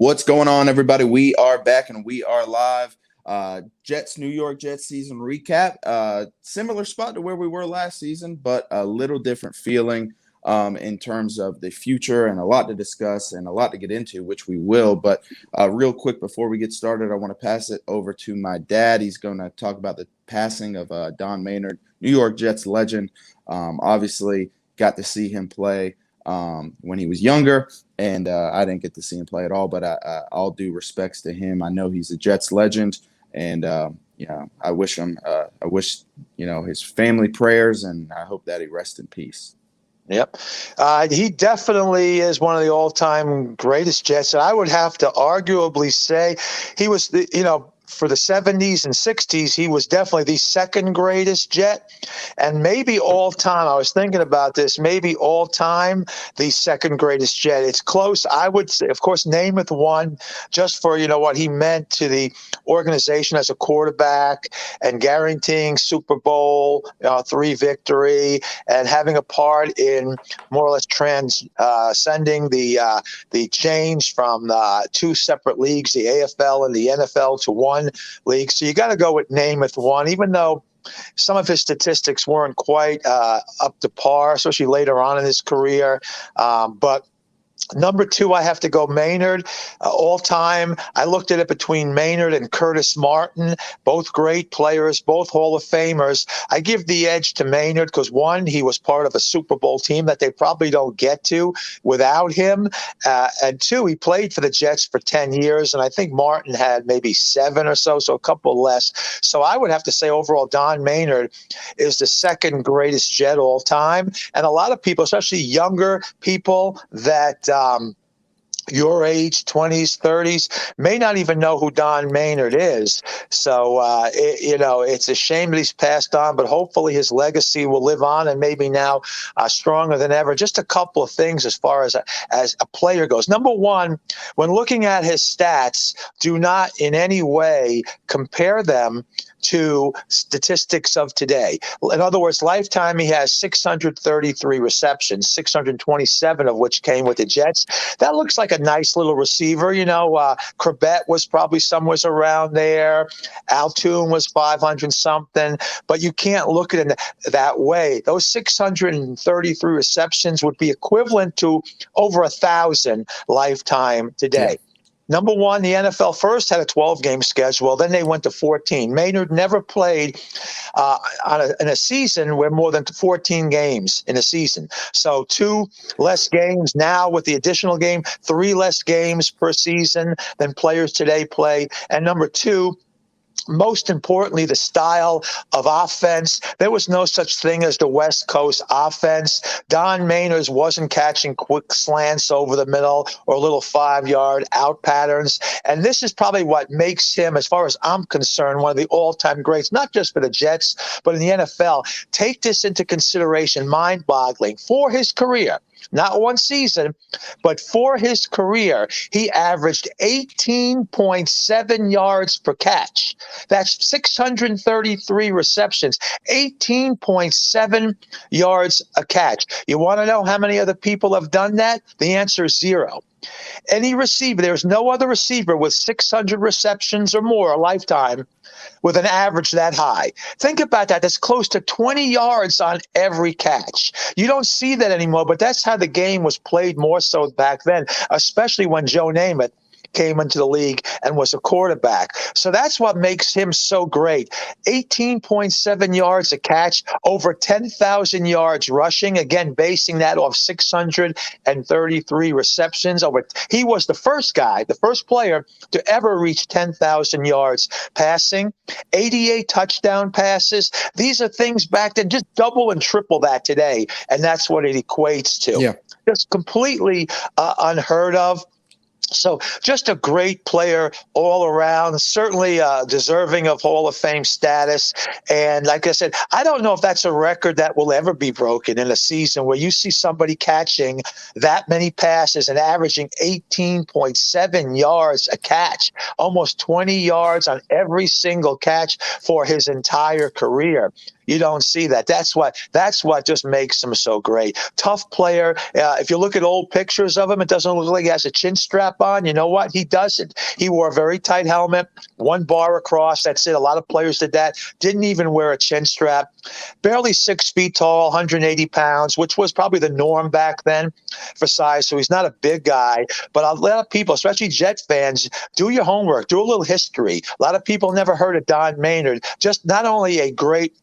What's going on, everybody? We are back and we are live. New York Jets season recap. Similar spot to where we were last season, but a little different feeling in terms of the future, and a lot to discuss and a lot to get into, which we will. But real quick, before we get started, I want to pass it over to my dad. He's going to talk about the passing of Don Maynard, New York Jets legend. Obviously, got to see him play when he was younger, and I didn't get to see him play at all, but I'll do respects to him. I know he's a Jets legend, and I wish him his family prayers, and I hope that he rests in peace. Yep. He definitely is one of the all-time greatest Jets. I would have to arguably say he was for the 70s and 60s, he was definitely the second greatest Jet, and maybe all time. I was thinking about this, maybe all time the second greatest Jet. It's close. I would say, of course, Namath won just for what he meant to the organization as a quarterback and guaranteeing Super Bowl III victory and having a part in more or less transcending the change from two separate leagues, the AFL and the NFL, to one league. So you got to go with Namath one, even though some of his statistics weren't quite up to par, especially later on in his career. But number two, I have to go Maynard. All time, I looked at it between Maynard and Curtis Martin, both great players, both Hall of Famers. I give the edge to Maynard because, one, he was part of a Super Bowl team that they probably don't get to without him. And two, he played for the Jets for 10 years, and I think Martin had maybe 7 or so a couple less. So I would have to say overall Don Maynard is the second greatest Jet all time. And a lot of people, especially younger people that your age, 20s, 30s, may not even know who Don Maynard is. So, it's a shame that he's passed on, but hopefully his legacy will live on, and maybe now stronger than ever. Just a couple of things as far as a player goes. Number one, when looking at his stats, do not in any way compare them to statistics of today. In other words, lifetime, he has 633 receptions, 627 of which came with the Jets. That looks like a nice little receiver. Corbett was probably somewhere around there. Altoon was 500 something, but you can't look at it that way. Those 633 receptions would be equivalent to over 1,000 lifetime today. Yeah. Number one, the NFL first had a 12-game schedule. Then they went to 14. Maynard never played in a season where more than 14 games in a season. So 2 less games now with the additional game, 3 less games per season than players today play. And number two, most importantly, the style of offense. There was no such thing as the West Coast offense. Don Maynard wasn't catching quick slants over the middle or little 5-yard out patterns. And this is probably what makes him, as far as I'm concerned, one of the all-time greats, not just for the Jets, but in the NFL. Take this into consideration, mind-boggling. For his career, not one season, but for his career, he averaged 18.7 yards per catch. That's 633 receptions, 18.7 yards a catch. You want to know how many other people have done that? The answer is 0. Any receiver, there's no other receiver with 600 receptions or more a lifetime with an average that high. Think about that. That's close to 20 yards on every catch. You don't see that anymore, but that's how the game was played more so back then, especially when Joe Namath came into the league and was a quarterback. So that's what makes him so great. 18.7 yards a catch, over 10,000 yards rushing, again, basing that off 633 receptions. He was the first guy, the first player to ever reach 10,000 yards passing, 88 touchdown passes. These are things back then, just double and triple that today, and that's what it equates to. Yeah. Just completely unheard of. So just a great player all around, certainly deserving of Hall of Fame status. And like I said, I don't know if that's a record that will ever be broken in a season where you see somebody catching that many passes and averaging 18.7 yards a catch, almost 20 yards on every single catch for his entire career. You don't see that. That's what just makes him so great. Tough player. If you look at old pictures of him, it doesn't look like he has a chin strap on. You know what? He doesn't. He wore a very tight helmet, one bar across. That's it. A lot of players did that. Didn't even wear a chin strap. Barely 6 feet tall, 180 pounds, which was probably the norm back then for size. So he's not a big guy. But a lot of people, especially Jet fans, do your homework, do a little history. A lot of people never heard of Don Maynard. Just not only a great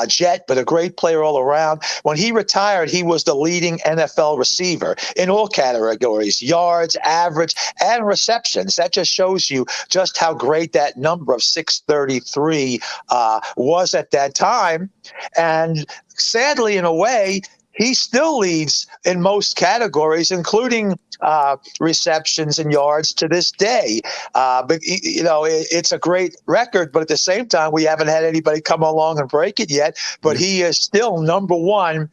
Jet, but a great player all around. When he retired, he was the leading NFL receiver in all categories, yards, average, and receptions. That just shows you just how great that number of 633 was at that time. And sadly, in a way, he still leads in most categories, including receptions and yards to this day. But, you know, it's a great record, but at the same time, we haven't had anybody come along and break it yet. But he is still number one,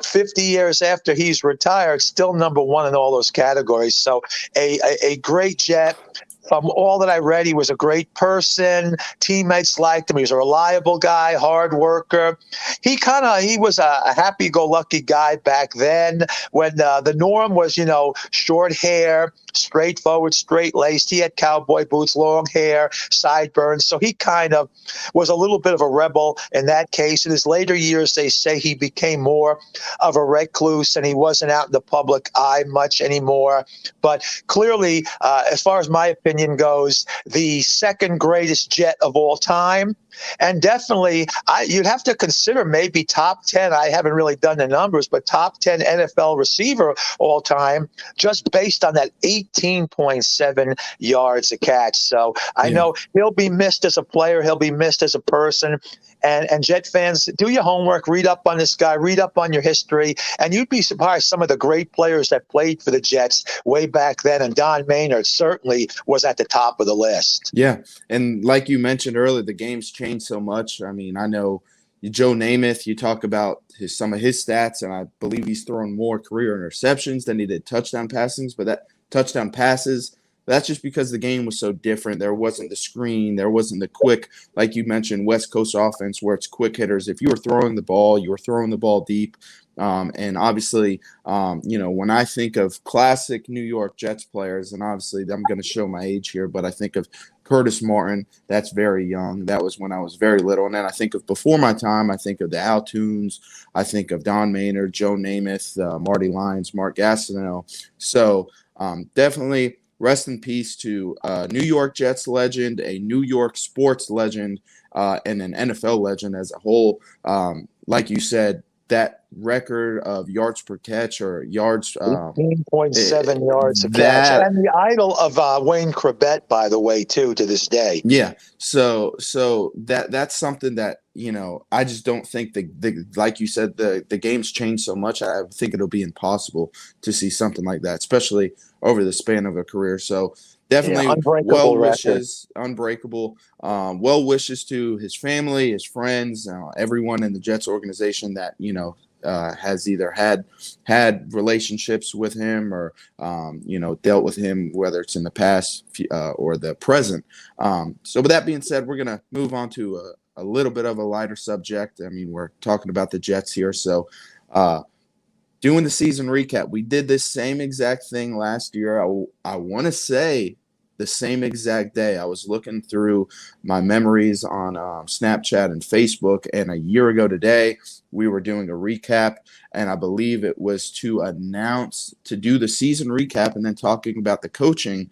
50 years after he's retired, still number one in all those categories. So a great Jet. From all that I read, he was a great person. Teammates liked him. He was a reliable guy, hard worker. He was a happy-go-lucky guy back then when the norm was, you know, short hair, straightforward, straight-laced. He had cowboy boots, long hair, sideburns. So he kind of was a little bit of a rebel in that case. In his later years, they say he became more of a recluse and he wasn't out in the public eye much anymore. But clearly, as far as my opinion goes, the second greatest Jet of all time. And definitely, you'd have to consider maybe top 10. I haven't really done the numbers, but top 10 NFL receiver all time, just based on that 18.7 yards a catch. So I know he'll be missed as a player. He'll be missed as a person. And Jet fans, do your homework, read up on this guy, read up on your history, and you'd be surprised some of the great players that played for the Jets way back then. And Don Maynard certainly was at the top of the list. Yeah, and like you mentioned earlier, the game's changed so much. I mean, I know Joe Namath, you talk about some of his stats, and I believe he's thrown more career interceptions than he did touchdown passes, that's just because the game was so different. There wasn't the screen. There wasn't the quick, like you mentioned, West Coast offense where it's quick hitters. If you were throwing the ball, you were throwing the ball deep. And obviously, you know, when I think of classic New York Jets players, and obviously I'm going to show my age here, but I think of Curtis Martin, that's very young. That was when I was very little. And then I think of before my time, I think of the Al Toons, I think of Don Maynard, Joe Namath, Marty Lyons, Mark Gastineau. So definitely rest in peace to New York Jets legend, a New York sports legend, and an NFL legend as a whole. Like you said, that record of yards per catch or yards 18.7 yards a catch, and the idol of Wayne Corbett, by the way, too, to this day. Yeah, so that's something that, you know, I just don't think the like you said, the game's changed so much. I think it'll be impossible to see something like that, especially over the span of a career. So definitely well wishes, unbreakable. Well wishes to his family, his friends, everyone in the Jets organization that, you know, has either had relationships with him or, you know, dealt with him, whether it's in the past or the present. So with that being said, we're going to move on to a little bit of a lighter subject. I mean, we're talking about the Jets here. So doing the season recap, we did this same exact thing last year. I want to say the same exact day. I was looking through my memories on Snapchat and Facebook, and a year ago today, we were doing a recap, and I believe it was to do the season recap and then talking about the coaching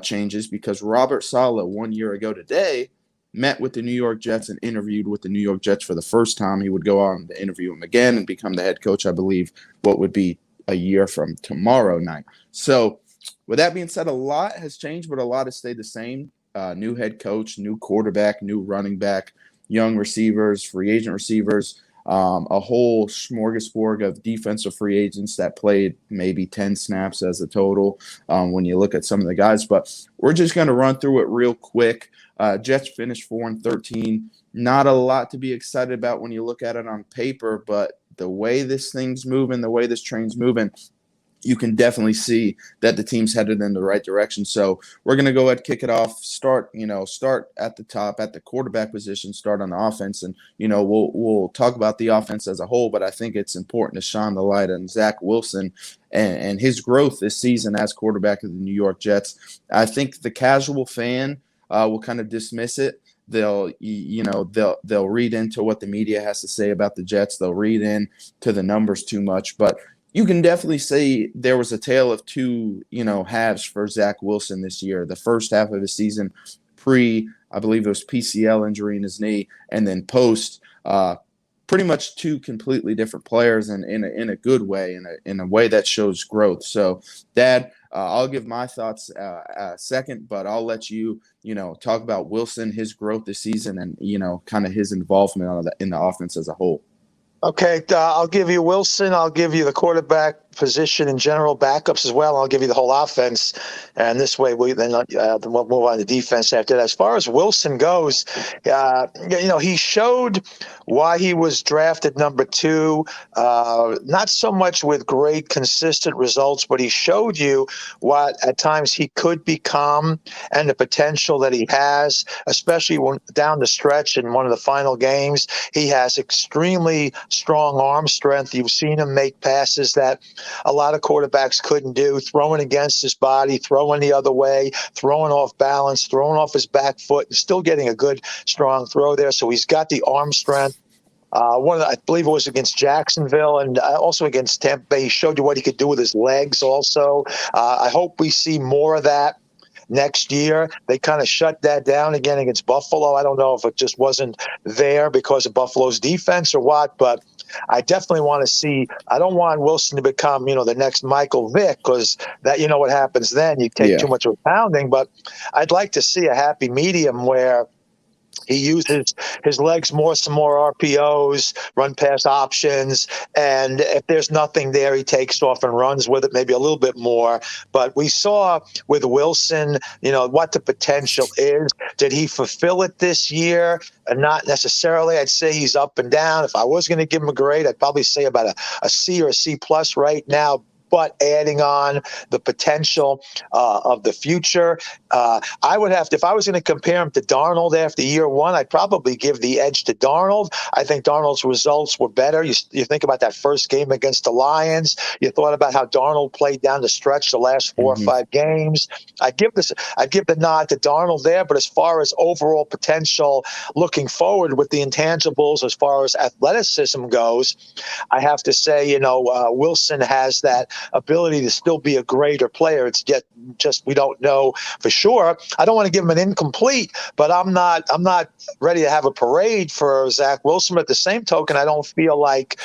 changes, because Robert Saleh 1 year ago today met with the New York Jets and interviewed with the New York Jets for the first time. He would go on to interview him again and become the head coach, I believe, what would be a year from tomorrow night. So with that being said, a lot has changed, but a lot has stayed the same. New head coach, new quarterback, new running back, young receivers, free agent receivers, a whole smorgasbord of defensive free agents that played maybe 10 snaps as a total when you look at some of the guys. But we're just going to run through it real quick. Jets finished 4-13. Not a lot to be excited about when you look at it on paper, but the way this thing's moving, the way this train's moving, you can definitely see that the team's headed in the right direction. So we're going to go ahead, kick it off, start at the top, at the quarterback position, start on the offense. And, we'll talk about the offense as a whole, but I think it's important to shine the light on Zach Wilson and his growth this season as quarterback of the New York Jets. I think the casual fan will kind of dismiss it. They'll read into what the media has to say about the Jets. They'll read into the numbers too much, but you can definitely say there was a tale of two, halves for Zach Wilson this year. The first half of his season, I believe it was PCL injury in his knee, and then post, pretty much two completely different players, and in a good way, in a way that shows growth. So, Dad, I'll give my thoughts second, but I'll let you, talk about Wilson, his growth this season, and kind of his involvement in the offense as a whole. Okay, I'll give you Wilson. I'll give you the quarterback position in general, backups as well. I'll give you the whole offense, and this way we'll move on to defense after that. As far as Wilson goes, he showed why he was drafted number 2. Not so much with great consistent results, but he showed you what at times he could become and the potential that he has, especially when down the stretch in one of the final games. He has extremely strong arm strength. You've seen him make passes that a lot of quarterbacks couldn't do, throwing against his body, throwing the other way, throwing off balance, throwing off his back foot, and still getting a good, strong throw there. So he's got the arm strength. I believe it was against Jacksonville and also against Tampa Bay. He showed you what he could do with his legs also. I hope we see more of that next year. They kind of shut that down again against Buffalo. I don't know if it just wasn't there because of Buffalo's defense or what, but I definitely want to see. I don't want Wilson to become, the next Michael Vick, because that, what happens then. You take too much of a pounding, but I'd like to see a happy medium where he uses his legs more, some more RPOs, run pass options, and if there's nothing there, he takes off and runs with it, maybe a little bit more. But we saw with Wilson, what the potential is. Did he fulfill it this year? And not necessarily. I'd say he's up and down. If I was going to give him a grade, I'd probably say about a C or a C plus right now. But adding on the potential of the future, I would have to, if I was going to compare him to Darnold after year 1, I'd probably give the edge to Darnold. I think Darnold's results were better. You think about that first game against the Lions. You thought about how Darnold played down the stretch the last 4 or 5 games. I'd give the nod to Darnold there. But as far as overall potential, looking forward with the intangibles, as far as athleticism goes, I have to say, Wilson has that ability to still be a greater player. It's just we don't know for sure. I don't want to give him an incomplete, but I'm not ready to have a parade for Zach Wilson. But at the same token, I don't feel like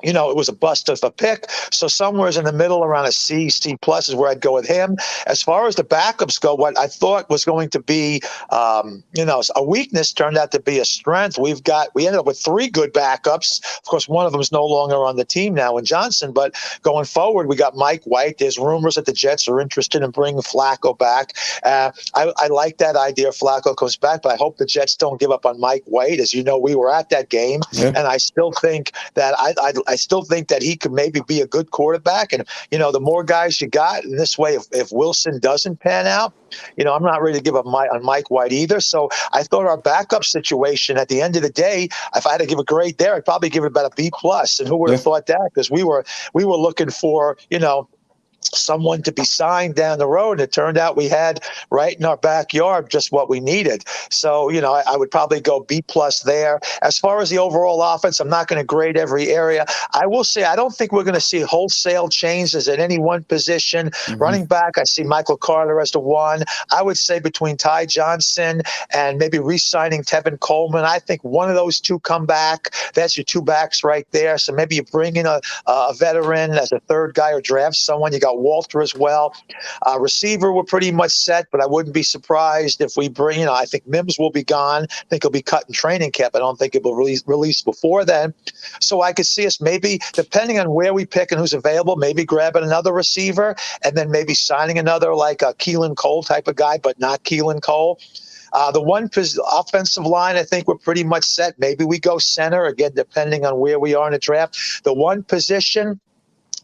it was a bust of a pick. So somewhere in the middle, around a C, C plus is where I'd go with him. As far as the backups go, what I thought was going to be, a weakness turned out to be a strength. We ended up with 3 good backups. Of course, one of them is no longer on the team now in Johnson, but going forward, we got Mike White. There's rumors that the Jets are interested in bringing Flacco back. I like that idea. Flacco comes back, but I hope the Jets don't give up on Mike White. As you know, we were at that game, and I still think that I still think that he could maybe be a good quarterback. And, the more guys you got in this way, if Wilson doesn't pan out, I'm not ready to give up on Mike White either. So I thought our backup situation at the end of the day, if I had to give a grade there, I'd probably give it about a B plus. And who would have thought that? Because we were looking for, someone to be signed down the road. It turned out we had right in our backyard just what we needed. So, I would probably go B plus there. As far as the overall offense, I'm not going to grade every area. I will say I don't think we're going to see wholesale changes at any one position. Running back, I see Michael Carter as the one. I would say between Ty Johnson and maybe re-signing Tevin Coleman, I think one of those two come back. That's your 2 backs right there. So maybe you bring in a veteran as a third guy or draft someone. You got Walter as well. Receiver, we're pretty much set, but I wouldn't be surprised if we bring, I think Mims will be gone. I think he'll be cut in training camp. I don't think it will release before then. So I could see us maybe, depending on where we pick and who's available, maybe grabbing another receiver and then maybe signing another like a Keelan Cole type of guy, but not Keelan Cole. The one offensive line, I think we're pretty much set. Maybe we go center, again, depending on where we are in the draft. The one position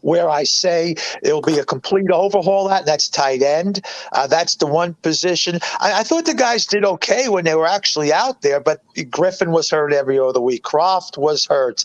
where I say it'll be a complete overhaul. That's tight end. That's the one position. I thought the guys did okay when they were actually out there, but Griffin was hurt every other week. Croft was hurt.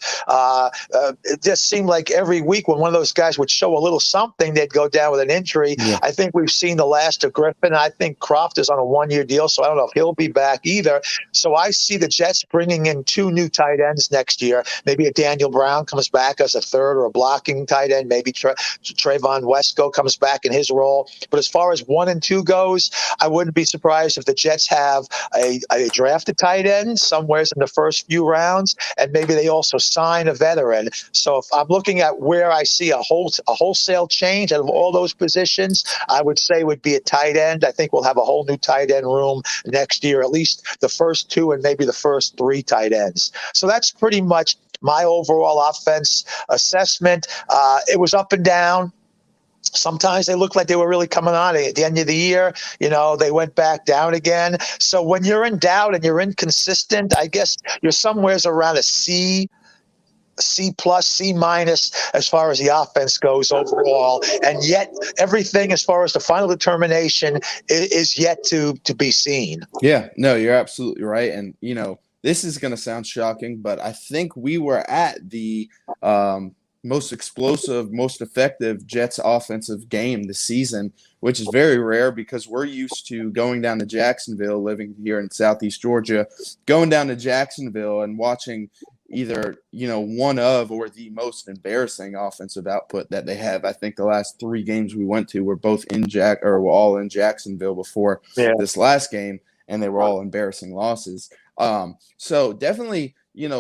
It just seemed like every week when one of those guys would show a little something, they'd go down with an injury. Yeah. I think we've seen the last of Griffin. I think Croft is on a one-year deal, so I don't know if he'll be back either. So I see the Jets bringing in 2 new tight ends next year. Maybe a Daniel Brown comes back as a third or a blocking tight end. Maybe Trayvon Wesco comes back in his role. But as far as 1 and 2 goes, I wouldn't be surprised if the Jets have a drafted tight end somewhere in the first few rounds, and maybe they also sign a veteran. So if I'm looking at where I see a wholesale change out of all those positions, I would say would be a tight end. I think we'll have a whole new tight end room next year, at least the first 2 and maybe the first 3 tight ends. So that's pretty much my overall offense assessment. It was up and down. Sometimes they looked like they were really coming on at the end of the year. They went back down again. So when you're in doubt and you're inconsistent, I guess you're somewhere around a C plus, C minus as far as the offense goes overall. And yet everything as far as the final determination is yet to be seen. Yeah, no, you're absolutely right. And, this is going to sound shocking, but I think we were at the most explosive, most effective Jets offensive game this season, which is very rare because we're used to going down to Jacksonville, living here in Southeast Georgia, going down to Jacksonville and watching either, one of or the most embarrassing offensive output that they have. I think the last 3 games we went to were both were all in Jacksonville before this last game, and they were all embarrassing losses. So definitely,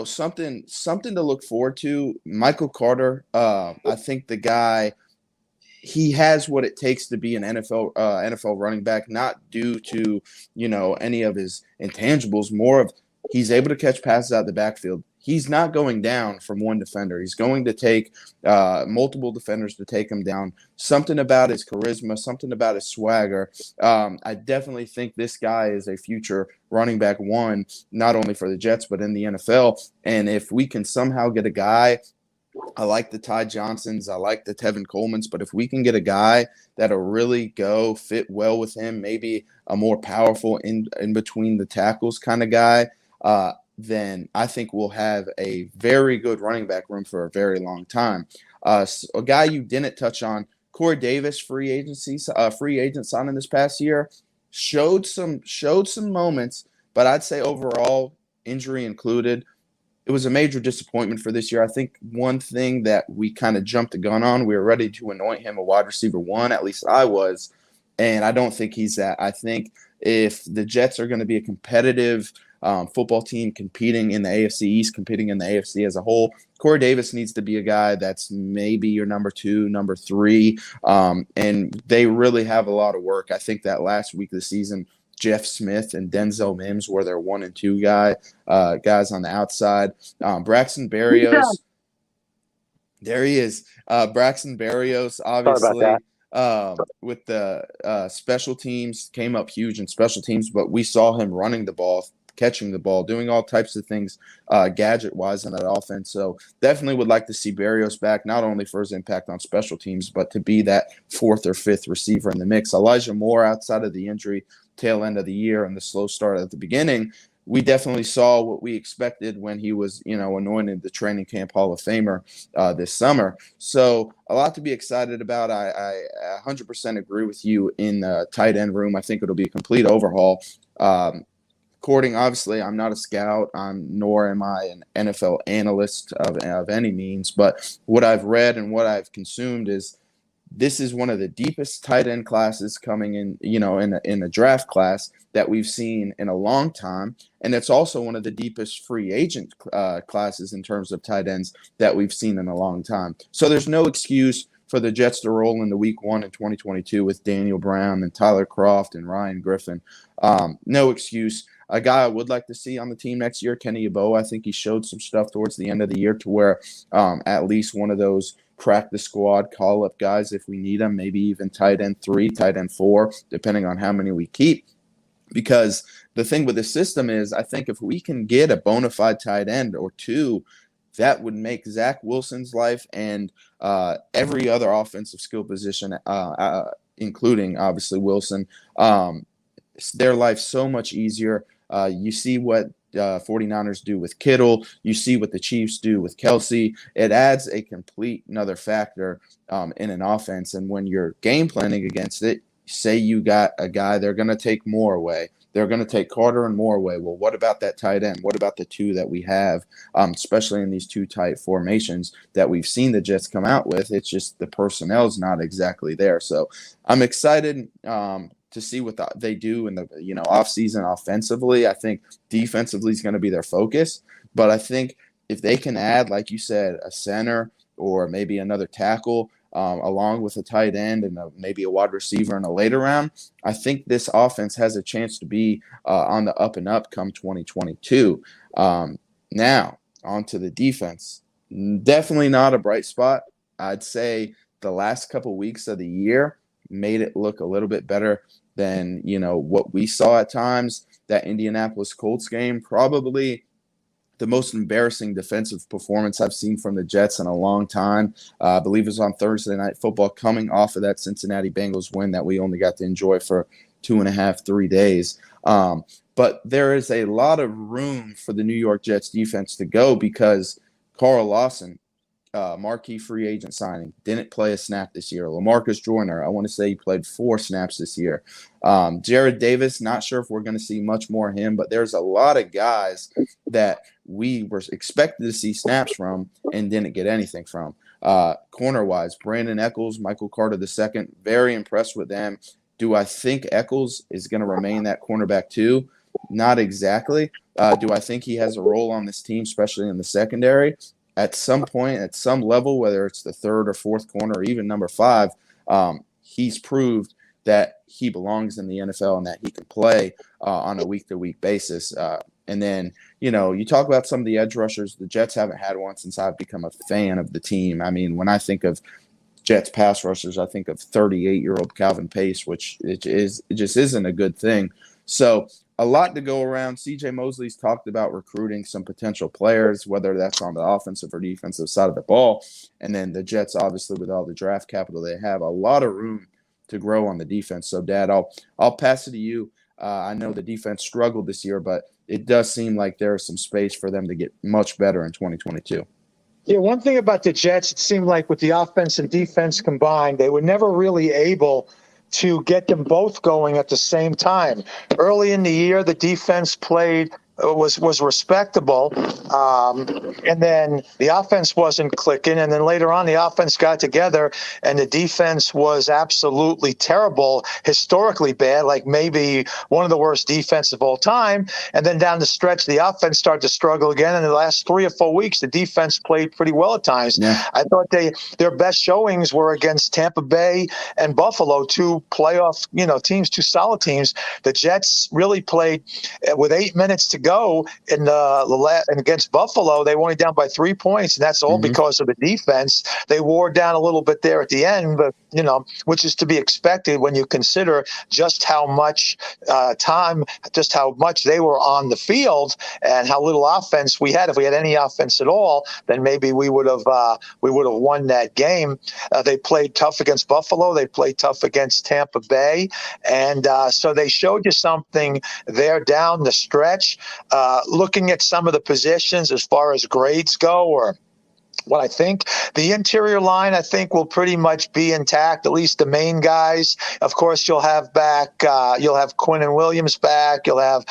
something to look forward to. Michael Carter, I think the guy, he has what it takes to be an NFL running back, not due to, any of his intangibles, more of he's able to catch passes out of the backfield. He's not going down from one defender. He's going to take multiple defenders to take him down. Something about his charisma, something about his swagger. I definitely think this guy is a future running back 1, not only for the Jets, but in the NFL. And if we can somehow get a guy, I like the Ty Johnsons, I like the Tevin Colemans, but if we can get a guy that'll really fit well with him, maybe a more powerful in between the tackles kind of guy, then I think we'll have a very good running back room for a very long time. So a guy you didn't touch on, Corey Davis, free agent signing this past year, showed some moments, but I'd say overall, injury included, it was a major disappointment for this year. I think one thing that we kind of jumped the gun on, we were ready to anoint him a wide receiver 1, at least I was, and I don't think he's that. I think if the Jets are going to be a competitive football team competing in the AFC East, competing in the AFC as a whole, Corey Davis needs to be a guy that's maybe your number 2, number 3, and they really have a lot of work. I think that last week of the season, Jeff Smith and Denzel Mims were their 1 and 2 guys on the outside. Braxton Berrios, there he is. Braxton Berrios, obviously, with the special teams, came up huge in special teams, but we saw him running the ball, catching the ball, doing all types of things gadget-wise in that offense. So definitely would like to see Berrios back, not only for his impact on special teams, but to be that 4th or 5th receiver in the mix. Elijah Moore, outside of the injury tail end of the year and the slow start at the beginning, we definitely saw what we expected when he was, anointed the training camp Hall of Famer this summer. So a lot to be excited about. I 100% agree with you in the tight end room. I think it'll be a complete overhaul. Obviously, I'm not a scout, nor am I an NFL analyst of any means, but what I've read and what I've consumed is this is one of the deepest tight end classes coming in, in a draft class that we've seen in a long time. And it's also one of the deepest free agent classes in terms of tight ends that we've seen in a long time. So there's no excuse for the Jets to roll into week 1 in 2022 with Daniel Brown and Tyler Croft and Ryan Griffin. No excuse. A guy I would like to see on the team next year, Kenny Yeboah. I think he showed some stuff towards the end of the year to where at least one of those crack the squad call-up guys if we need them, maybe even tight end 3, tight end 4, depending on how many we keep. Because the thing with the system is I think if we can get a bona fide tight end or 2 that would make Zach Wilson's life and every other offensive skill position, including obviously Wilson, their life so much easier. You see what 49ers do with Kittle. You see what the Chiefs do with Kelsey. It adds a complete another factor in an offense. And when you're game planning against it, say you got a guy, they're going to take Moore away. They're going to take Carter and Moore away. Well, what about that tight end? What about the two that we have, especially in these two tight formations that we've seen the Jets come out with? It's just the personnel's not exactly there. So I'm excited to see what they do in the offseason offensively. I think defensively is going to be their focus. But I think if they can add, like you said, a center or maybe another tackle, along with a tight end and maybe a wide receiver in a later round, I think this offense has a chance to be on the up and up come 2022. Now, on to the defense. Definitely not a bright spot. I'd say the last couple weeks of the year made it look a little bit better than, what we saw at times. That Indianapolis Colts game, probably the most embarrassing defensive performance I've seen from the Jets in a long time. I believe it was on Thursday Night Football, coming off of that Cincinnati Bengals win that we only got to enjoy for 2.5, 3 days. But there is a lot of room for the New York Jets defense to go because Carl Lawson, marquee free agent signing, didn't play a snap this year. LaMarcus Joyner, I want to say he played 4 snaps this year. Jared Davis, not sure if we're going to see much more of him, but there's a lot of guys that we were expected to see snaps from and didn't get anything from. Corner-wise, Brandon Echols, Michael Carter II, very impressed with them. Do I think Echols is going to remain that cornerback too? Not exactly. Do I think he has a role on this team, especially in the secondary? At some point, at some level, whether it's the third or fourth corner or even number 5, he's proved that he belongs in the NFL and that he can play on a week-to-week basis. And then, you talk about some of the edge rushers. The Jets haven't had one since I've become a fan of the team. I mean, when I think of Jets pass rushers, I think of 38-year-old Calvin Pace, which it just isn't a good thing. So a lot to go around. C.J. Mosley's talked about recruiting some potential players, whether that's on the offensive or defensive side of the ball. And then the Jets, obviously, with all the draft capital they have, a lot of room to grow on the defense. So, Dad, I'll pass it to you. I know the defense struggled this year, but it does seem like there is some space for them to get much better in 2022. Yeah, one thing about the Jets, it seemed like with the offense and defense combined, they were never really able to get them both going at the same time. Early in the year, the defense played was respectable, and then the offense wasn't clicking, and then later on the offense got together and the defense was absolutely terrible, historically bad, like maybe one of the worst defenses of all time. And then down the stretch the offense started to struggle again, and in the last 3 or 4 weeks the defense played pretty well at times. Yeah. I thought their best showings were against Tampa Bay and Buffalo, 2 playoff teams, 2 solid teams. The Jets really played with 8 minutes to go in and against Buffalo. They were only down by 3 points, and that's all because of the defense. They wore down a little bit there at the end, but which is to be expected when you consider just how much just how much they were on the field and how little offense we had. If we had any offense at all, then maybe we would have won that game. They played tough against Buffalo. They played tough against Tampa Bay, and so they showed you something there down the stretch. Looking at some of the positions as far as grades go, or what I think, the interior line, I think, will pretty much be intact, at least the main guys. Of course, you'll have Quinnen Williams back. You'll have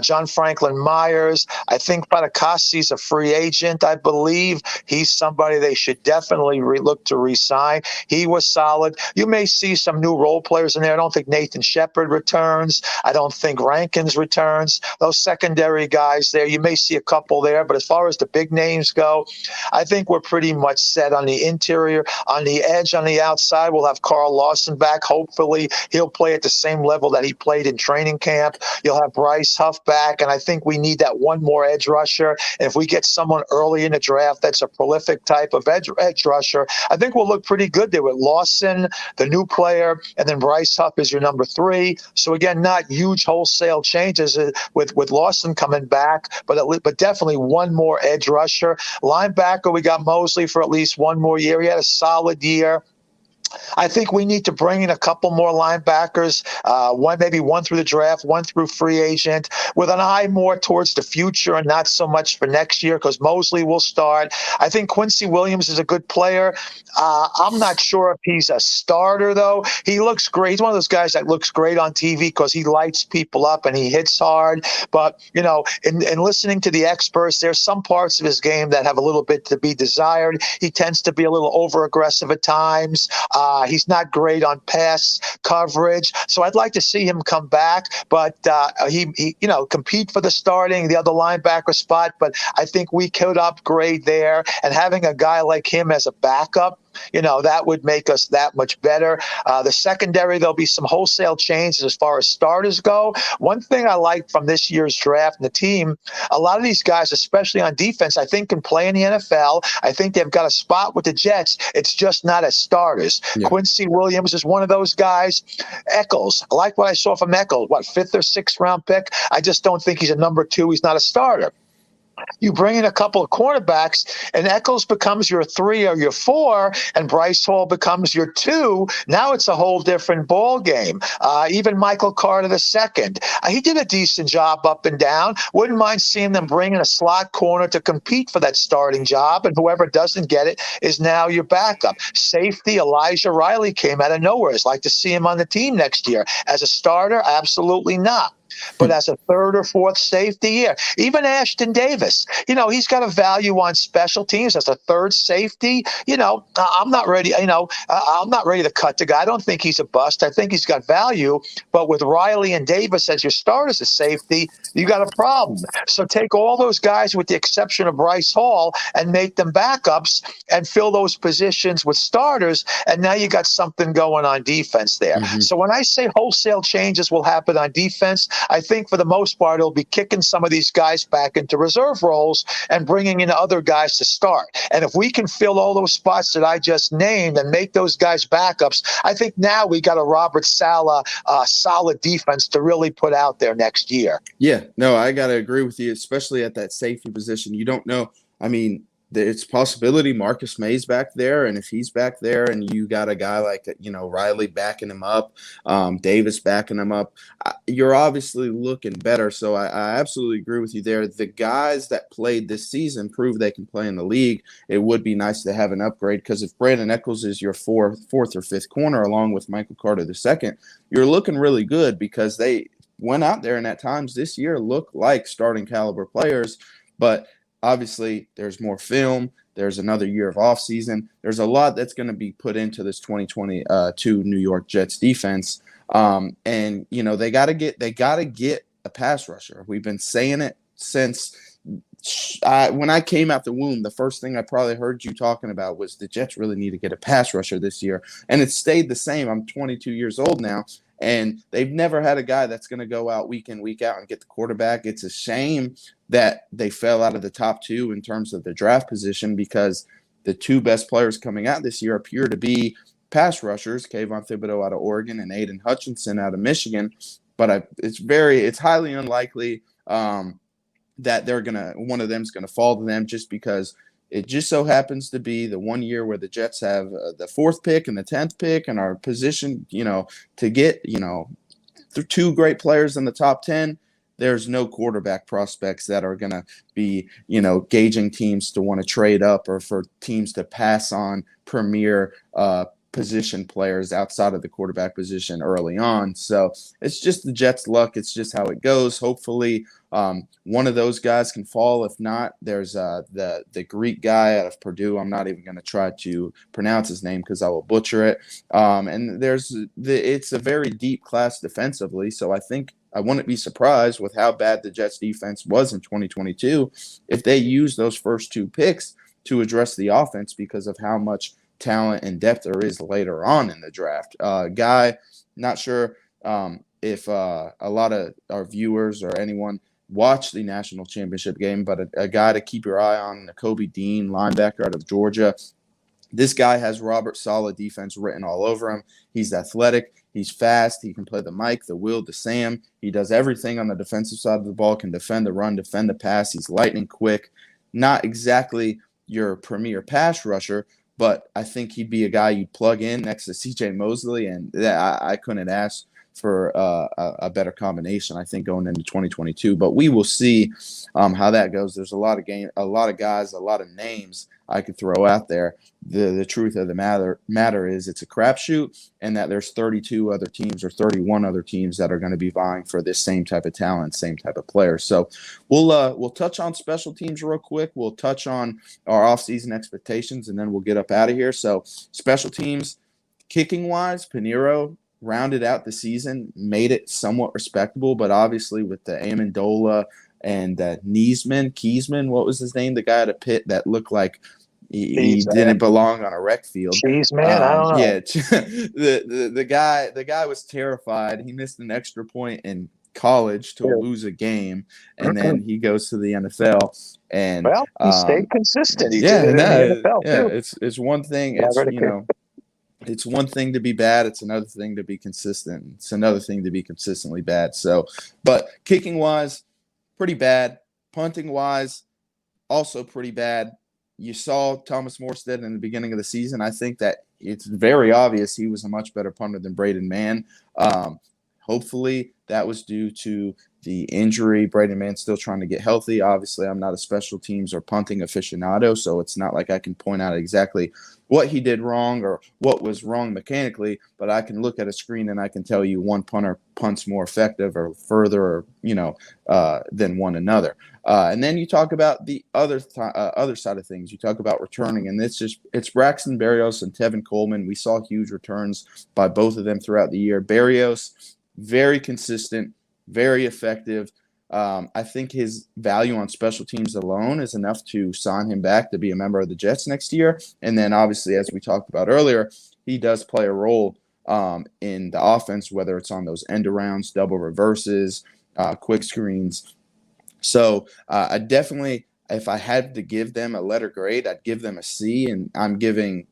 John Franklin Myers. I think Fatukasi's a free agent, I believe. He's somebody they should definitely look to re-sign. He was solid. You may see some new role players in there. I don't think Nathan Shepard returns. I don't think Rankins returns. Those secondary guys there, you may see a couple there. But as far as the big names go, I think we're pretty much set on the interior. On the edge, on the outside, we'll have Carl Lawson back. Hopefully, he'll play at the same level that he played in training camp. You'll have Bryce Huff back, and I think we need that one more edge rusher. And if we get someone early in the draft that's a prolific type of edge rusher, I think we'll look pretty good there with Lawson, the new player, and then Bryce Huff is your number 3. So again, not huge wholesale changes with Lawson coming back, but definitely one more edge rusher. Linebacker, we got Mosley for at least one more year. He had a solid year. I think we need to bring in a couple more linebackers, maybe one through the draft, one through free agent, with an eye more towards the future and not so much for next year because Mosley will start. I think Quincy Williams is a good player. I'm not sure if he's a starter, though. He looks great. He's one of those guys that looks great on TV because he lights people up and he hits hard. But, in listening to the experts, there's some parts of his game that have a little bit to be desired. He tends to be a little over-aggressive at times. He's not great on pass coverage, so I'd like to see him come back. But he compete for the other linebacker spot. But I think we could upgrade there, and having a guy like him as a backup, that would make us that much better. The secondary, there'll be some wholesale changes as far as starters go. One thing I like from this year's draft and the team, a lot of these guys, especially on defense, I think can play in the NFL. I think they've got a spot with the Jets. It's just not as starters. Yeah. Quincy Williams is one of those guys. Eccles, I like what I saw from Eccles. 5th or 6th round pick? I just don't think he's a number 2. He's not a starter. You bring in a couple of cornerbacks, and Eccles becomes your 3 or your 4, and Bryce Hall becomes your 2. Now it's a whole different ball game. Even Michael Carter II, he did a decent job up and down. Wouldn't mind seeing them bring in a slot corner to compete for that starting job, and whoever doesn't get it is now your backup. Safety, Elijah Riley came out of nowhere. I'd like to see him on the team next year. As a starter, absolutely not. But as a 3rd or 4th safety, yeah. Even Ashton Davis, he's got a value on special teams as a 3rd safety. I'm not ready. I'm not ready to cut the guy. I don't think he's a bust. I think he's got value. But with Riley and Davis as your starters as safety, you got a problem. So take all those guys, with the exception of Bryce Hall, and make them backups and fill those positions with starters. And now you got something going on defense there. Mm-hmm. So when I say wholesale changes will happen on defense, I think for the most part, it'll be kicking some of these guys back into reserve roles and bringing in other guys to start. And if we can fill all those spots that I just named and make those guys backups, I think now we got a Robert Saleh solid defense to really put out there next year. Yeah, no, I got to agree with you, especially at that safety position. You don't know. I mean, it's a possibility Marcus May's back there, and if he's back there and you got a guy like, Riley backing him up, Davis backing him up, you're obviously looking better. So I absolutely agree with you there. The guys that played this season prove they can play in the league. It would be nice to have an upgrade, because if Brandon Eccles is your 4th or 5th corner along with Michael Carter II, you're looking really good, because they went out there and at times this year looked like starting caliber players. But obviously, there's more film. There's another year of offseason. There's a lot that's going to be put into this 2022 New York Jets defense. And they got to get a pass rusher. We've been saying it since when I came out the womb. The first thing I probably heard you talking about was the Jets really need to get a pass rusher this year, and it stayed the same. I'm 22 years old now, and they've never had a guy that's going to go out week in, week out and get the quarterback. It's a shame that they fell out of the top 2 in terms of the draft position, because the 2 best players coming out this year appear to be pass rushers, Kayvon Thibodeau out of Oregon and Aiden Hutchinson out of Michigan. But it's highly unlikely that one of them is going to fall to them, just because it just so happens to be the one year where the Jets have the 4th pick and the 10th pick and are positioned, to get, 2 great players in the top 10. There's no quarterback prospects that are going to be, gauging teams to want to trade up, or for teams to pass on premier position players outside of the quarterback position early on. So it's just the Jets' luck. It's just how it goes. Hopefully one of those guys can fall. If not, there's the Greek guy out of Purdue. I'm not even going to try to pronounce his name because I will butcher it. And it's a very deep class defensively. So I think I wouldn't be surprised with how bad the Jets defense was in 2022 if they use those first 2 picks to address the offense because of how much talent and depth there is later on in the draft. Guy, not sure if a lot of our viewers or anyone watched the national championship game, but a guy to keep your eye on, Kobe Dean, linebacker out of Georgia. This guy has Robert Saleh defense written all over him. He's athletic. He's fast. He can play the Mike, the Will, the Sam. He does everything on the defensive side of the ball, can defend the run, defend the pass. He's lightning quick. Not exactly your premier pass rusher, but I think he'd be a guy you'd plug in next to C.J. Mosley, and I couldn't ask for a better combination, I think, going into 2022. But we will see how that goes. There's a lot of guys, a lot of names I could throw out there. The truth of the matter is it's a crapshoot, and that there's 32 other teams or 31 other teams that are going to be vying for this same type of talent, same type of player. So we'll touch on special teams real quick. We'll touch on our offseason expectations, and then we'll get up out of here. So special teams, kicking wise, Pinheiro rounded out the season, made it somewhat respectable, but obviously with the Amendola and Kiesman, what was his name? The guy at a Pitt that looked like he didn't belong on a rec field. Jeez, man, I don't know. Yeah, the guy was terrified. He missed an extra point in college to lose a game, and then he goes to the NFL. And he stayed consistent. He did it in the NFL too. It's one thing. It's one thing to be bad. It's another thing to be consistent. It's another thing to be consistently bad. So, but kicking wise, pretty bad. Punting wise, also pretty bad. You saw Thomas Morstead in the beginning of the season. I think that it's very obvious he was a much better punter than Braden Mann. Hopefully that was due to the injury. Braden Mann's still trying to get healthy. Obviously, I'm not a special teams or punting aficionado, so it's not like I can point out exactly what he did wrong or what was wrong mechanically, but I can look at a screen and I can tell you one punter punts more effective or further or, than one another. And then you talk about the other side of things. You talk about returning, and it's Braxton Berrios and Tevin Coleman. We saw huge returns by both of them throughout the year. Berrios, very consistent, very effective. I think his value on special teams alone is enough to sign him back to be a member of the Jets next year. And then obviously, as we talked about earlier, he does play a role in the offense, whether it's on those end arounds, double reverses, quick screens. So I definitely, if I had to give them a letter grade, I'd give them a C, and I'm giving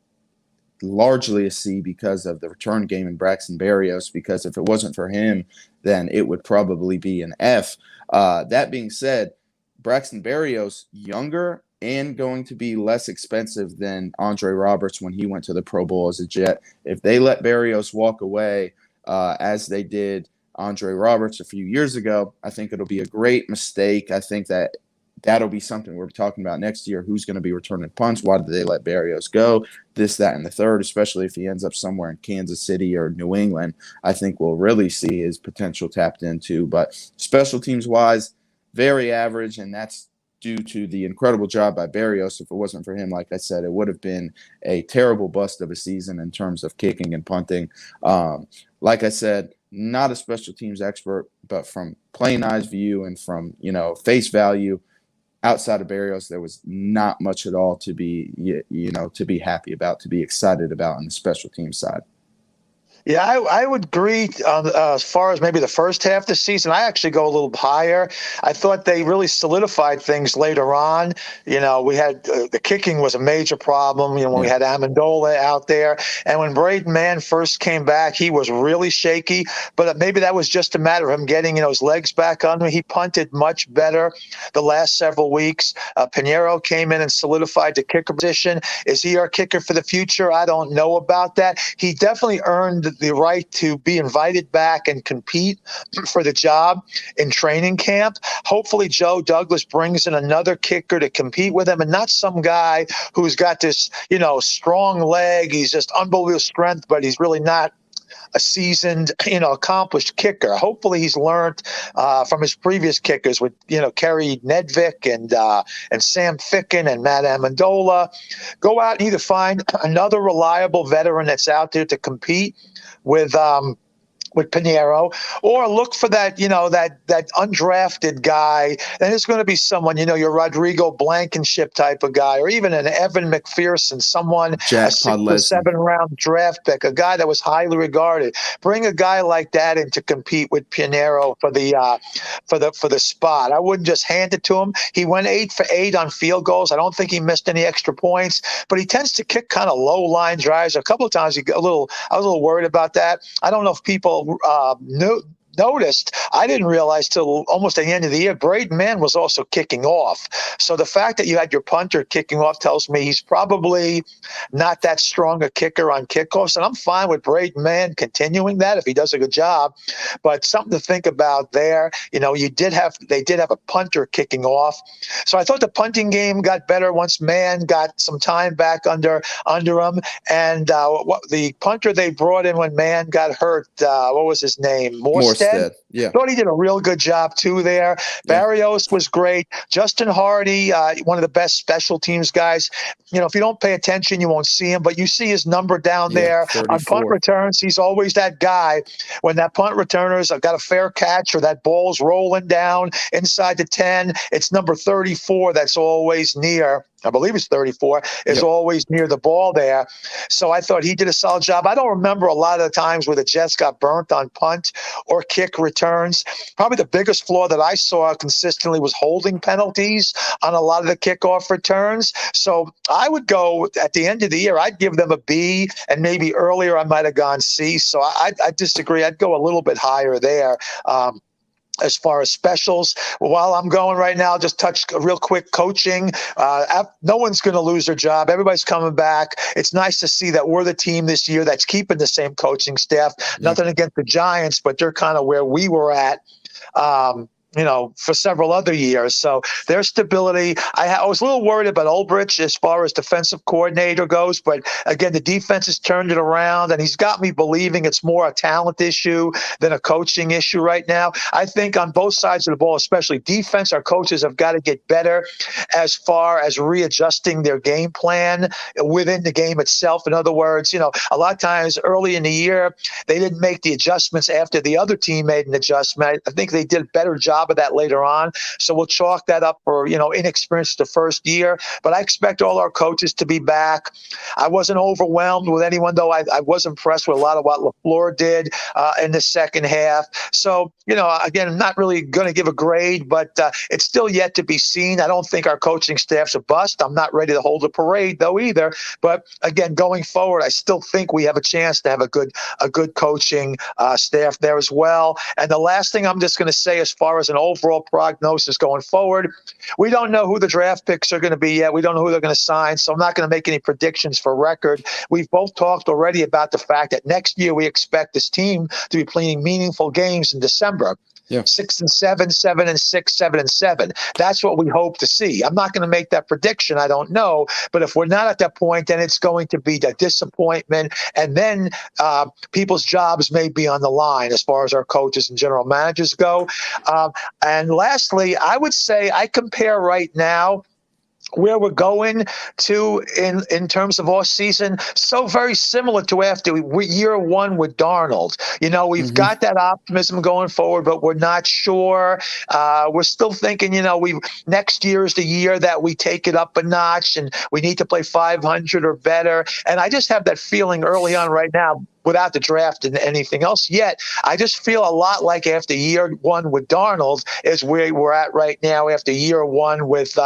largely a C because of the return game in Braxton Berrios, because if it wasn't for him, then it would probably be an F. That being said, Braxton Berrios, younger and going to be less expensive than Andre Roberts when he went to the Pro Bowl as a Jet. If they let Berrios walk away as they did Andre Roberts a few years ago, I think it'll be a great mistake. I think that'll be something we're talking about next year. Who's going to be returning punts? Why did they let Berrios go? This, that, and the third, especially if he ends up somewhere in Kansas City or New England, I think we'll really see his potential tapped into. But special teams-wise, very average, and that's due to the incredible job by Berrios. If it wasn't for him, like I said, it would have been a terrible bust of a season in terms of kicking and punting. Like I said, not a special teams expert, but from plain eyes view and from, face value, outside of Berrios, there was not much at all to be happy about, to be excited about on the special team side. Yeah, I would agree as far as maybe the first half of the season. I actually go a little higher. I thought they really solidified things later on. We had the kicking was a major problem, when we had Amendola out there. And when Braden Mann first came back, he was really shaky. But maybe that was just a matter of him getting his legs back under. He punted much better the last several weeks. Pinheiro came in and solidified the kicker position. Is he our kicker for the future? I don't know about that. He definitely earned the right to be invited back and compete for the job in training camp. Hopefully Joe Douglas brings in another kicker to compete with him, and not some guy who's got this, strong leg. He's just unbelievable strength, but he's really not a seasoned, accomplished kicker. Hopefully he's learned from his previous kickers with, Kerry Nedvik and Sam Ficken and Matt Amendola. Go out and either find another reliable veteran that's out there to compete with with Pinheiro, or look for that, that undrafted guy. And it's going to be someone, your Rodrigo Blankenship type of guy, or even an Evan McPherson, someone, a Jack 6 or 7 Podlesny. round draft pick, a guy that was highly regarded. Bring a guy like that in to compete with Pinheiro for the spot. I wouldn't just hand it to him. He went 8 for 8 on field goals. I don't think he missed any extra points, but he tends to kick kind of low line drives. A couple of times I was a little worried about that. I don't know if people noticed. I didn't realize till almost the end of the year, Braden Mann was also kicking off. So the fact that you had your punter kicking off tells me he's probably not that strong a kicker on kickoffs. And I'm fine with Braden Mann continuing that if he does a good job. But something to think about there. They did have a punter kicking off. So I thought the punting game got better once Mann got some time back under him. And the punter they brought in when Mann got hurt, what was his name? Morstead. Yeah. Thought he did a real good job too there. Yeah. Barrios was great. Justin Hardy, one of the best special teams guys. If you don't pay attention, you won't see him, but you see his number down there on punt 34. returns. He's always that guy when that punt returner's got a fair catch or that ball's rolling down inside the 10. It's number 34 that's always near. I believe it's 34, is always near the ball there. So I thought he did a solid job. I don't remember a lot of the times where the Jets got burnt on punt or kick returns. Probably the biggest flaw that I saw consistently was holding penalties on a lot of the kickoff returns. So I would go at the end of the year, I'd give them a B, and maybe earlier I might have gone C. So I disagree. I'd go a little bit higher there. As far as specials, while I'm going right now, just touch real quick coaching. No one's going to lose their job. Everybody's coming back. It's nice to see that we're the team this year that's keeping the same coaching staff. Nothing against the Giants, but they're kind of where we were at. For several other years. So there's stability. I was a little worried about Ulbrich as far as defensive coordinator goes, but again, the defense has turned it around, and he's got me believing it's more a talent issue than a coaching issue right now. I think on both sides of the ball, especially defense, our coaches have got to get better as far as readjusting their game plan within the game itself. In other words, a lot of times early in the year, they didn't make the adjustments after the other team made an adjustment. I think they did a better job of that later on. So we'll chalk that up for, inexperience the first year. But I expect all our coaches to be back. I wasn't overwhelmed with anyone, though. I was impressed with a lot of what LaFleur did in the second half. So, again, I'm not really going to give a grade, but it's still yet to be seen. I don't think our coaching staff's a bust. I'm not ready to hold a parade, though, either. But again, going forward, I still think we have a chance to have a good coaching staff there as well. And the last thing I'm just going to say, as far as an overall prognosis going forward, we don't know who the draft picks are going to be yet. We don't know who they're going to sign, so I'm not going to make any predictions for record. We've both talked already about the fact that next year we expect this team to be playing meaningful games in December. 6-7, 7-6, 7-7. That's what we hope to see. I'm not going to make that prediction. I don't know. But if we're not at that point, then it's going to be a disappointment. And then people's jobs may be on the line as far as our coaches and general managers go. And lastly, I would say I compare right now where we're going to in terms of off season, so very similar to after year one with Darnold. We've got that optimism going forward, but we're not sure. We're still thinking, next year is the year that we take it up a notch and we need to play 500 or better. And I just have that feeling early on right now, without the draft and anything else yet. I just feel a lot like after year one with Darnold is where we're at right now after year one with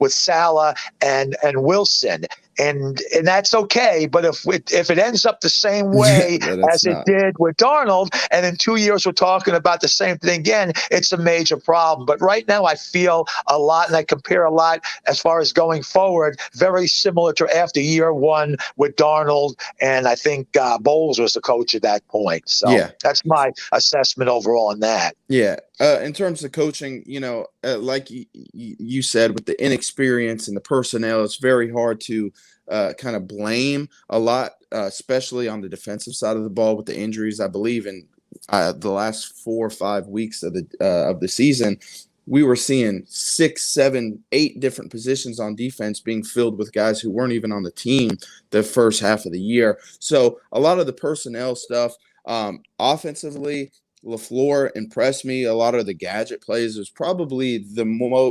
Saleh and Wilson. And that's okay, but if it ends up the same way as it did with Darnold, and in 2 years we're talking about the same thing again, it's a major problem. But right now I feel a lot, and I compare a lot as far as going forward, very similar to after year one with Darnold, and I think Bowles was the coach at that point. So that's my assessment overall on that. Yeah. In terms of coaching, like you said, with the inexperience and the personnel, it's very hard to kind of blame a lot, especially on the defensive side of the ball with the injuries. I believe in the last 4 or 5 weeks of the season, we were seeing 6, 7, 8 different positions on defense being filled with guys who weren't even on the team the first half of the year. So a lot of the personnel stuff, Offensively, LaFleur impressed me. A lot of the gadget plays was probably the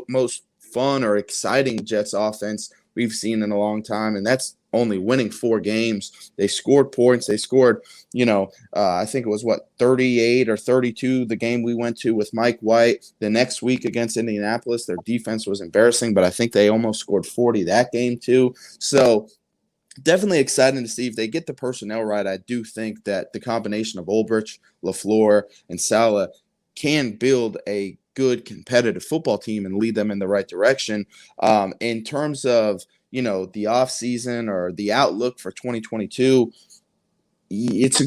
most fun or exciting Jets offense we've seen in a long time, and that's only winning 4 games. They scored points. They scored, I think it was 38 or 32 the game we went to with Mike White. The next week against Indianapolis, their defense was embarrassing, but I think they almost scored 40 that game too. So definitely exciting to see if they get the personnel right. I do think that the combination of Ulbrich, LaFleur, and Saleh can build a good competitive football team and lead them in the right direction. In terms of, the offseason or the outlook for 2022, it's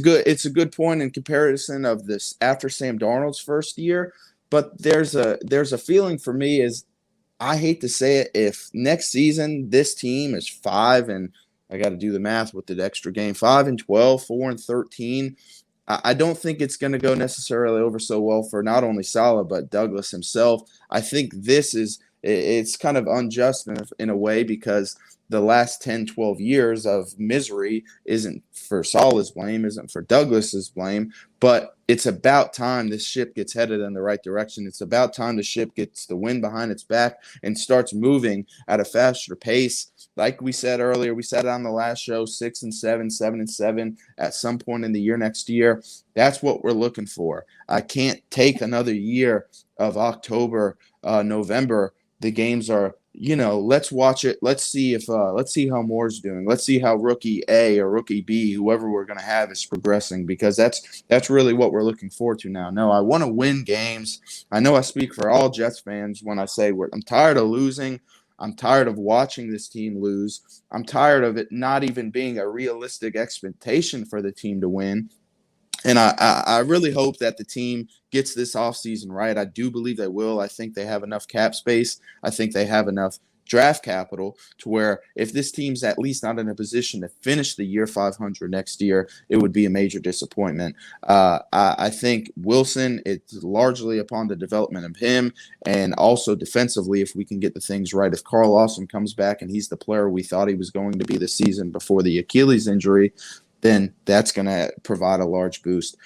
a good point in comparison of this after Sam Darnold's first year, but there's a feeling for me is, I hate to say it, if next season this team is 5 and I got to do the math with the extra game, 5-12, 4-13. I don't think it's going to go necessarily over so well for not only Saleh but Douglas himself. I think it's kind of unjust in a way, because the last 10, 12 years of misery isn't for Saleh's blame, isn't for Douglas's blame, but it's about time this ship gets headed in the right direction. It's about time the ship gets the wind behind its back and starts moving at a faster pace. Like we said earlier, we said it on the last show, 6-7, 7-7 at some point in the year next year. That's what we're looking for. I can't take another year of October, November. The games are, let's watch it. Let's see how Moore's doing. Let's see how rookie A or rookie B, whoever we're going to have, is progressing, because that's really what we're looking forward to now. No, I want to win games. I know I speak for all Jets fans when I say I'm tired of losing. I'm tired of watching this team lose. I'm tired of it not even being a realistic expectation for the team to win. And I really hope that the team gets this offseason right. I do believe they will. I think they have enough cap space. I think they have enough draft capital to where if this team's at least not in a position to finish the year 500 next year, it would be a major disappointment. I think Wilson, it's largely upon the development of him, and also defensively, if we can get the things right. If Carl Lawson comes back and he's the player we thought he was going to be the season before the Achilles injury, then that's going to provide a large boost.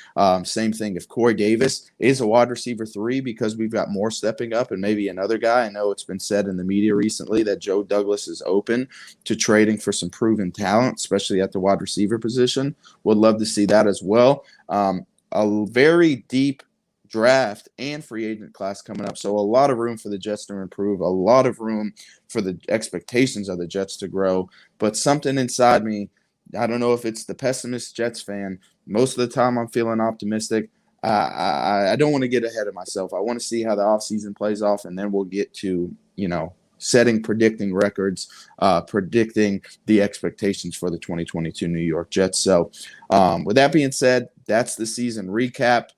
Same thing if Corey Davis is a wide receiver 3, because we've got Moore stepping up and maybe another guy. I know it's been said in the media recently that Joe Douglas is open to trading for some proven talent, especially at the wide receiver position. Would love to see that as well. A very deep draft and free agent class coming up. So a lot of room for the Jets to improve, a lot of room for the expectations of the Jets to grow. But something inside me, I don't know if it's the pessimist Jets fan. Most of the time I'm feeling optimistic. I don't want to get ahead of myself. I want to see how the offseason plays off, and then we'll get to, predicting records, predicting the expectations for the 2022 New York Jets. So with that being said, that's the season recap.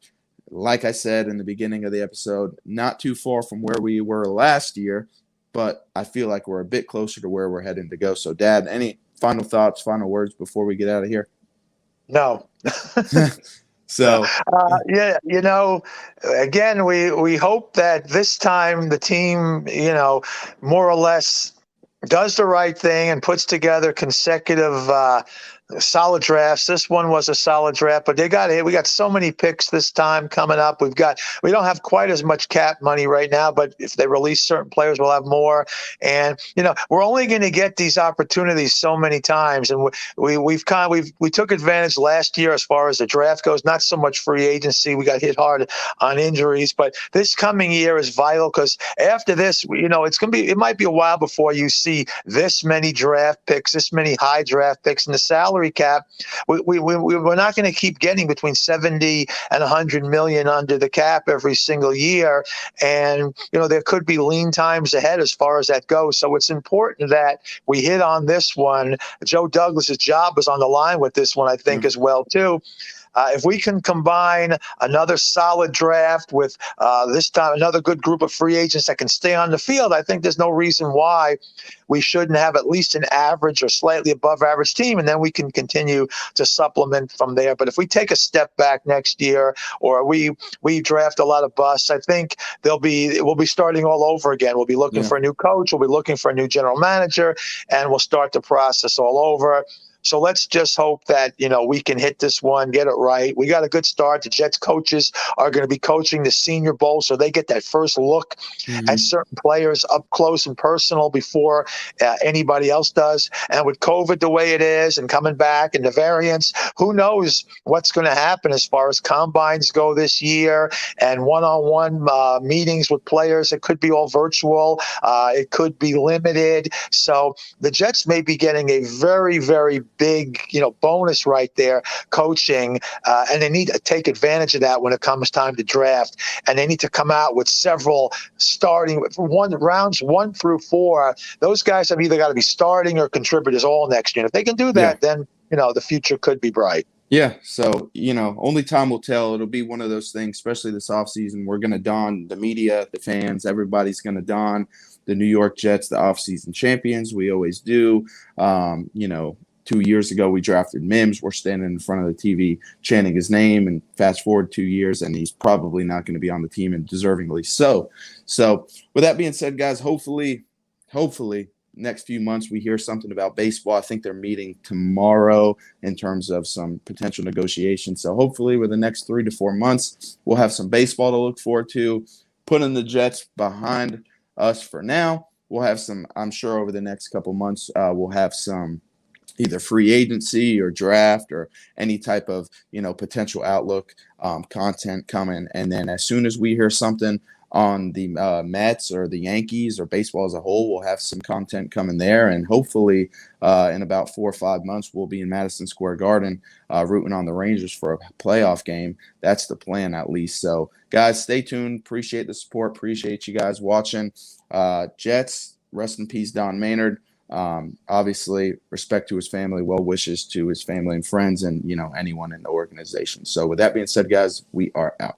Like I said in the beginning of the episode, not too far from where we were last year, but I feel like we're a bit closer to where we're heading to go. So, Dad, any final thoughts, final words before we get out of here? No. So, yeah, again, we hope that this time the team, more or less does the right thing and puts together consecutive solid drafts. This one was a solid draft, but we got so many picks this time coming up. We don't have quite as much cap money right now, but if they release certain players, we'll have more. And we're only going to get these opportunities so many times, and we took advantage last year as far as the draft goes. Not so much free agency. We got hit hard on injuries, but this coming year is vital, because after this, it might be a while before you see this many draft picks, this many high draft picks, and the salary cap. We're not going to keep getting between 70 and 100 million under the cap every single year, and there could be lean times ahead as far as that goes. So it's important that we hit on this one. Joe Douglas's job is on the line with this one, I think, as well too. If we can combine another solid draft with this time another good group of free agents that can stay on the field, I think there's no reason why we shouldn't have at least an average or slightly above average team, and then we can continue to supplement from there. But if we take a step back next year, or we draft a lot of busts, I think we'll be starting all over again. We'll be looking for a new coach. We'll be looking for a new general manager, and we'll start the process all over. So let's just hope that, we can hit this one, get it right. We got a good start. The Jets coaches are going to be coaching the Senior Bowl, so they get that first look at certain players up close and personal before anybody else does. And with COVID the way it is and coming back and the variants, who knows what's going to happen as far as combines go this year and one-on-one meetings with players. It could be all virtual. It could be limited. So the Jets may be getting a very, very big, bonus right there coaching, and they need to take advantage of that when it comes time to draft. And they need to come out with several starting rounds 1 through 4. Those guys have either got to be starting or contributors all next year. If they can do that, then the future could be bright. Yeah, so, only time will tell. It'll be one of those things, especially this offseason. We're going to don, the media, the fans, everybody's going to don the New York Jets, the offseason champions. We always do. 2 years ago, we drafted Mims. We're standing in front of the TV chanting his name, and fast forward 2 years, and he's probably not going to be on the team, and deservingly so. So with that being said, guys, hopefully, next few months we hear something about baseball. I think they're meeting tomorrow in terms of some potential negotiations. So hopefully with the next 3 to 4 months, we'll have some baseball to look forward to. Putting the Jets behind us for now. We'll have some, I'm sure over the next couple months, we'll have some either free agency or draft or any type of, potential outlook content coming. And then as soon as we hear something on the Mets or the Yankees or baseball as a whole, we'll have some content coming there. And hopefully in about 4 or 5 months, we'll be in Madison Square Garden rooting on the Rangers for a playoff game. That's the plan, at least. So, guys, stay tuned. Appreciate the support. Appreciate you guys watching. Jets, rest in peace, Don Maynard. Obviously, respect to his family, well wishes to his family and friends, and anyone in the organization. So with that being said, guys, we are out.